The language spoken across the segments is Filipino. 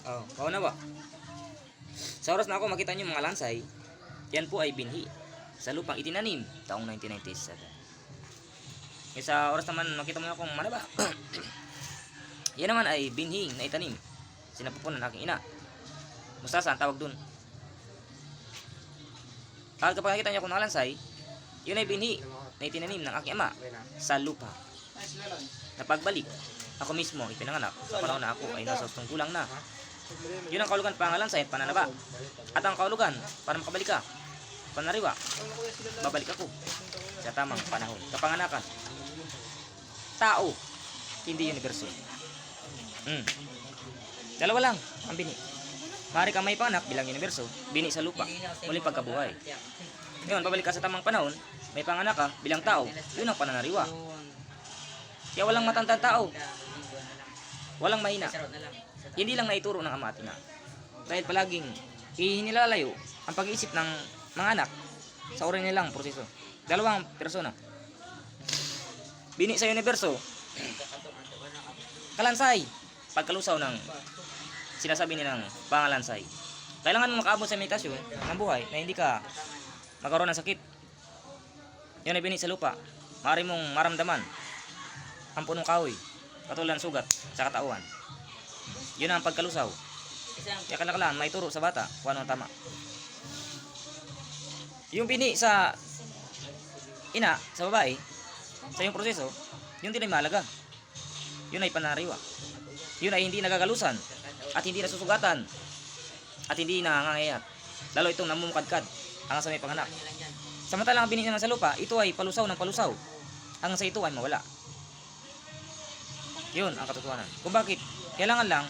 Oh, pauna ba? Sa oras na ako makita niyo mga lansay, yan po ay binhi sa lupang itinanim taong 1997. E sa oras naman makita mo akong manaba. Yan naman ay binhi na itanim. Sinapupunan ng aking ina. Mustasa ang tawag dun. At kapag nakita niyo akong mga lansay, yun ay binhi na itinanim ng aking ama sa lupa. Na pagbalik, ako mismo ipinanganak sa panahon na ako ay nasa 8 gulang na. Yun ang kaulugan pangalansay at pananaba. At ang kaulugan para makabalik ka, panariwa, babalik ako sa tamang panahon. Kapanganakan, tao, hindi universo. Dalawa lang ang bini. Maaari kang may panganak bilang universo, bini sa lupa, muli pagkabuhay. Ngayon, babalik ka sa tamang panahon, may panganak ka bilang tao, yun ang pananariwa. Kaya walang matandang tao, walang mahina. Hindi lang naituro ng ama at ina. Dahil palaging hinilalayo ang pag-iisip ng mga anak sa orin nilang proseso. Dalawang persona. Bini sa universo, kalansay, pagkalusaw ng sinasabi nilang pangalansay. Kailangan mo makaabot sa meditasyon ng buhay na hindi ka magkaroon ng sakit. Yun ay bini sa lupa. Maaari mong maramdaman ang punong kahoy, katulad ng sugat sa katauhan. Yun ang pagkalusaw. Kaya kalakalan, may turo sa bata kung ano ang tama. Yung bini sa ina, sa babae, sa yung proseso, yun din ay mahalaga. Yun ay panariwa. Yun ay hindi nagagalusan at hindi nasusugatan at hindi nangangayat. Lalo itong namumukadkad hanggang sa may panganak. Samantalang ang bini naman sa lupa, ito ay palusaw ng palusaw hanggang sa ito ay mawala. Yun ang katotohanan. Kung bakit kailangan lang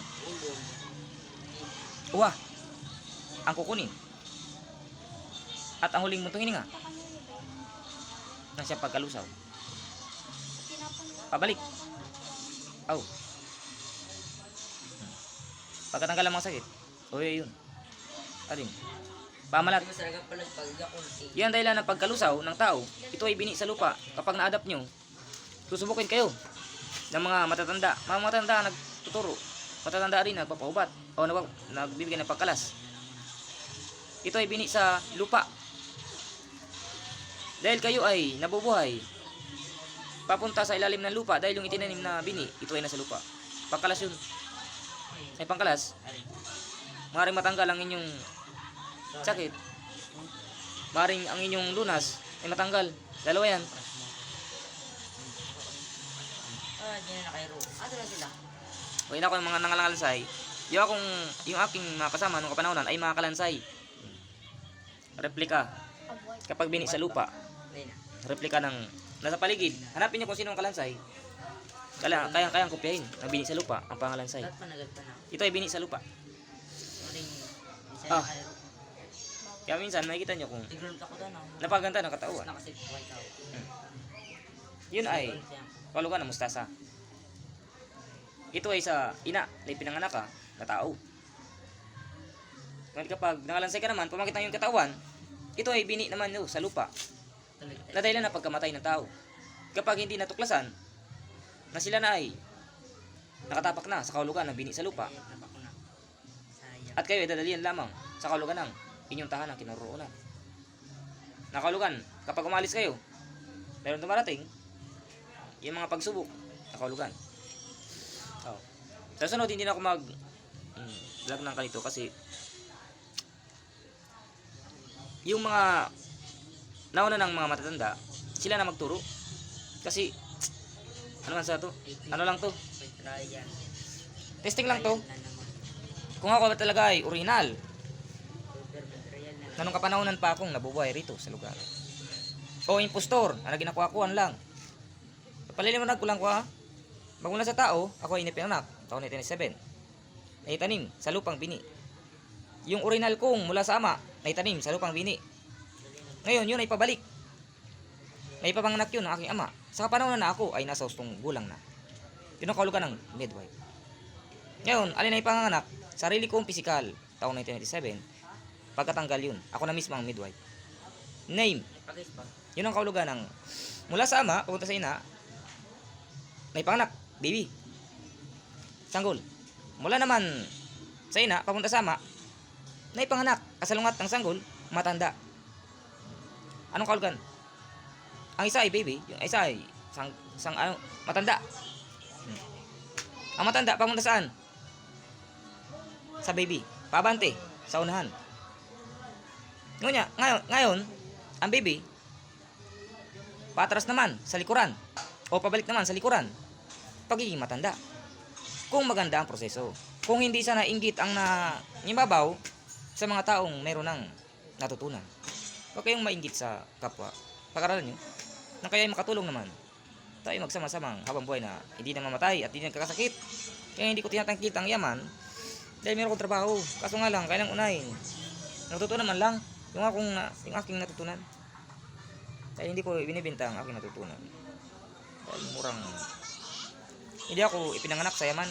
ang kukunin at ang huling muntong hininga na siya pagkalusaw. Pabalik. Pagkatanggal ang mga sakit. Yun. Alin? Pamalat. Yan dahilan ng pagkalusaw ng tao. Ito ay bini sa lupa. Kapag na-adapt nyo, susubukin kayo ng mga matatanda. Mga matatanda nagtuturo. Matatanda rin nagpapaubat o nagbibigay ng pagkalas. Ito ay bini sa lupa. Dahil kayo ay nabubuhay papunta sa ilalim ng lupa dahil yung itinanim na bini, ito ay nasa lupa. Pagkalas yun. Ay pangkalas. Maaaring matanggal ang inyong sakit. Maaaring ang inyong lunas ay matanggal. Dalawa yan. O ina ko yung mga nangalansay. Yung aking mga kasama nung kapanahonan ay mga kalansay. Replika. Kapag bini sa lupa, replika ng nasa paligid. Hanapin niyo kung sino ang kalansay. Kayang kopyahin ang bini sa lupa, ang pangalansay. Ito ay bini sa lupa. Kaya minsan makikita niyo kung napaganda ng katauhan. Yun ay kaulugan ng mustasa. Ito ay sa ina na pinanganak ka na tao. Ngayon kapag nangalansay ka naman, pumakita yung katawan, ito ay bini naman sa lupa. Na dahilan na pagkamatay ng tao. Kapag hindi natuklasan na sila na ay nakatapak na sa kahulugan ng bini sa lupa, at kayo ay dadalian lamang sa kahulugan ng inyong tahanang kinaroroonan. Na kahulugan, kapag umalis kayo, meron dumarating yung mga pagsubok na kahulugan. Sa sunod, hindi na ako vlog ng kanito kasi yung mga nauna ng mga matatanda, sila na magturo. Kasi ano man sa to? Ano lang to? Testing lang to. Kung ako talaga ay original, na nung kapanahonan pa akong nabubuhay rito sa lugar. O impostor, na ginakuha-kuhan lang. Paliliwanag ko lang ko ha. Magmula sa tao, ako ay inipinanak taon 1997. Naitanim sa lupang bini. Yung original kong mula sa ama, naitanim sa lupang bini. Ngayon, yun ay pabalik. Naipapanganak yun ng aking ama. Sa panahon na ako ay nasa 8 gulang na. Yun ang kaulugan ng midwife. Ngayon, alin ay panganak? Sarili kong pisikal, taong 1997. Pagkatanggal yun, ako na mismo ang midwife. Name. Yun ang kaulugan ng mula sa ama, papunta sa ina, naipanganak, baby. Sanggol. Mula naman sa ina, papunta sa ama, na ipanganak, kasalungat ng sanggol, matanda. Anong kahulugan? Ang isa ay baby, yung isa ay matanda. Ang matanda, papunta saan? Sa baby. Pabante, sa unahan. Ngayon, ang baby, patras naman, sa likuran. O pabalik naman sa likuran. Pagiging matanda. Kung maganda ang proseso. Kung hindi sana inggit ang nangibabaw sa mga taong meron ng natutunan. Huwag kayong mainggit sa kapwa. Pag-aralan nyo, na kaya makatulong naman. Tayo magsama-samang habang buhay na hindi na mamatay at hindi na kakasakit. Kaya hindi ko tinatangkit ang yaman dahil meron akong trabaho. Kaso nga lang, kailang unahin. Natutunan man lang yung aking natutunan. Dahil hindi ko binibenta ang aking natutunan. Dahil murang hindi ako ipinanganak sa yaman.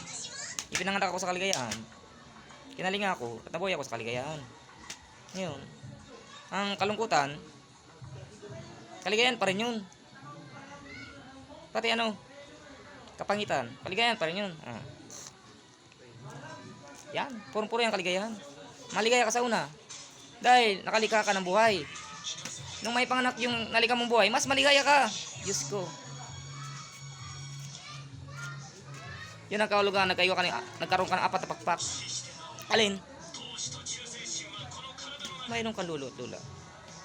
Ipinanganak ako sa kaligayahan. Kinalinga ako at nabuhay ako sa kaligayahan. Ngayon, ang kalungkutan, kaligayahan pa rin yun. Pati kapangitan, kaligayahan pa rin yun. Yan, puro yung kaligayahan. Maligaya ka sa una. Dahil nakalika ka ng buhay. Nung may panganak yung nalika mong buhay, mas maligaya ka. Diyos ko. Yun ang kahulugan, nagkaroon ka ng 4 na pakpak. Alin? Mayroon kang lulo at lula.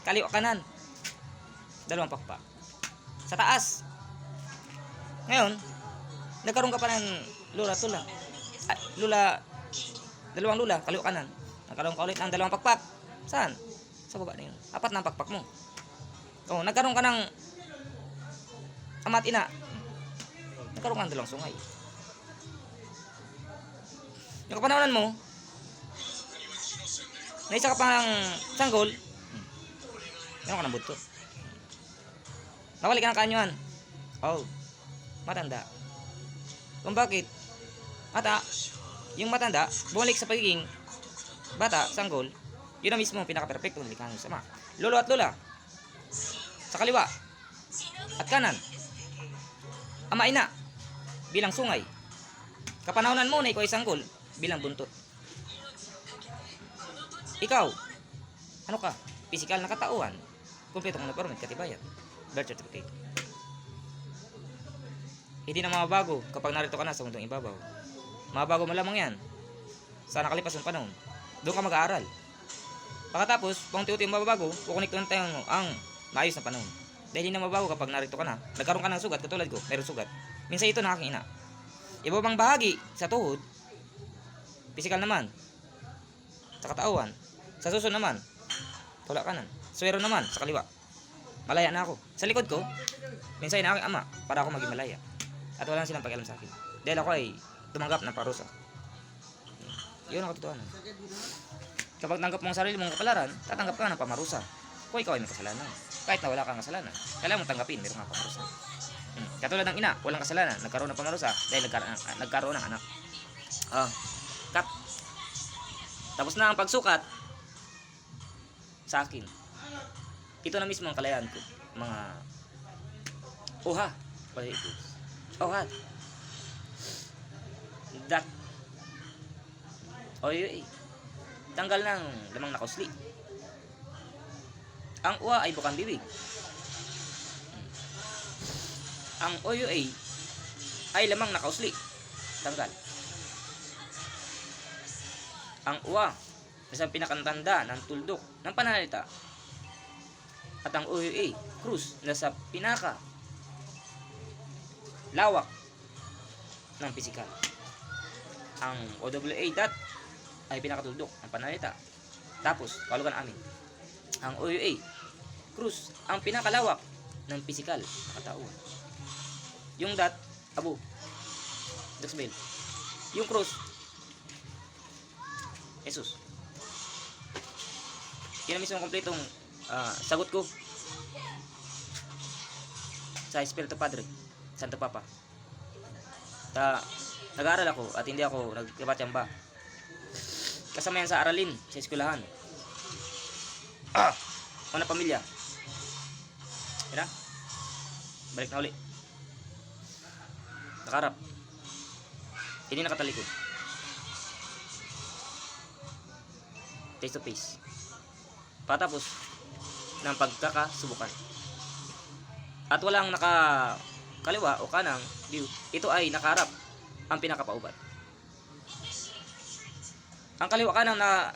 Kaliwa kanan. 2 pakpak. Sa taas. Ngayon, nagkaroon ka pa ng lula at lula. Lula, 2 lula, kaliwa kanan. Nagkaroon ka ulit ng 2 pakpak. Saan? Sa baba na yun. 4 na ang pakpak mo. O, nagkaroon ka ng ama at ina. Nagkaroon ka ng 2 sungay. Yung kapanahonan mo, na isa ka pa ng sanggol, meron ka ng buto. Nawali ka ng kanyuan. Oh, matanda. Kung bakit? Yung matanda, bumalik sa pagiging bata, sanggol, yun na mismo ang pinaka-perfecto ng likha ng sama. Lolo at lola, sa kaliwa at kanan, ama ina, bilang sungay. Kapanahonan mo na ikaw ay sanggol, bilang buntot. Ikaw, ano ka? Physical na katauhan. Kumpleto mong na-permit, katibayan. Birth certificate. Hindi na mababago kapag narito ka na sa mundong ibabaw. Mababago mo lamang yan sa nakalipas ng panahon. Doon ka mag-aaral. Pagkatapos, paunti-unti yung mababago, kukunik-kunik tayo ang maayos na panahon. Dahil hindi na mababago kapag narito ka na. Nagkaroon ka ng sugat, katulad ko, meron sugat. Minsan ito na aking ina. Iba bang bahagi sa tuhod, physical naman, sa katauhan, sa susunod naman, tula kanan, swero naman, sa kaliwa. Malaya na ako. Sa likod ko, minsan na aking ama, para ako maging malaya. At wala silang pakialam sa akin. Dahil ako ay tumanggap ng parusa. Yun ang katotohanan. Kapag tanggap mo ang sarili mong kapalaran, tatanggap ka ng pamarusa. Kung ikaw ay may kasalanan. Kahit na wala kang kasalanan, kailangan mong tanggapin, meron nga pamarusa. Katulad ng ina, walang kasalanan, nagkaroon ng pamarusa dahil nagkaroon ng anak. Cut. Tapos na ang pagsukat sa akin. Ito na mismo ang kalayaan ko. Mga oha. Oha. Dat. Oy. Tanggal ng lamang nakausli. Ang uha ay bukang bibig. Ang OUA ay lamang nakausli. Tanggal. Ang uwa, isang pinakantanda ng tuldok ng pananalita. At ang OUA, krus, nasa pinaka lawak ng pisikal. Ang OWA dot ay pinakatuldok ng pananalita. Tapos, kahulugan amin. Ang OUA, krus, ang pinakalawak ng pisikal na katauhan. Yung dot, abo, Dexbel. Yung cross, Jesus. Yan ang mismo kompletong sagot ko sa Espiritu Padre, Santo Papa. Nag-aaral ako at hindi ako nagkabatyamba. Kasama yan sa aralin, sa eskwelahan. Una pamilya. Yan na. Balik na uli. Nakarap. Hindi nakatalikod. face to face. Patapos ng pagkakasubukan. At walang kaliwa o kanang view. Ito ay nakaharap ang pinakapaubat. Ang kaliwa kanang na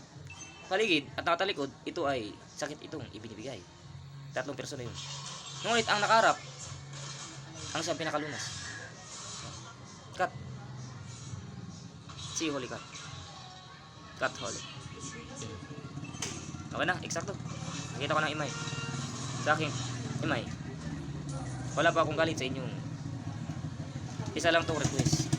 paligid at nakatalikod, ito ay sakit itong ibinibigay. 3 persona yun. Ngunit ang nakaharap, ang siyang pinakalunas. Cut. See holy cut. Cut holy. Okay na, eksakto. Nakita ko ng imay. Sa akin, imay. Wala pa akong galit sa inyong. Isa lang tong request.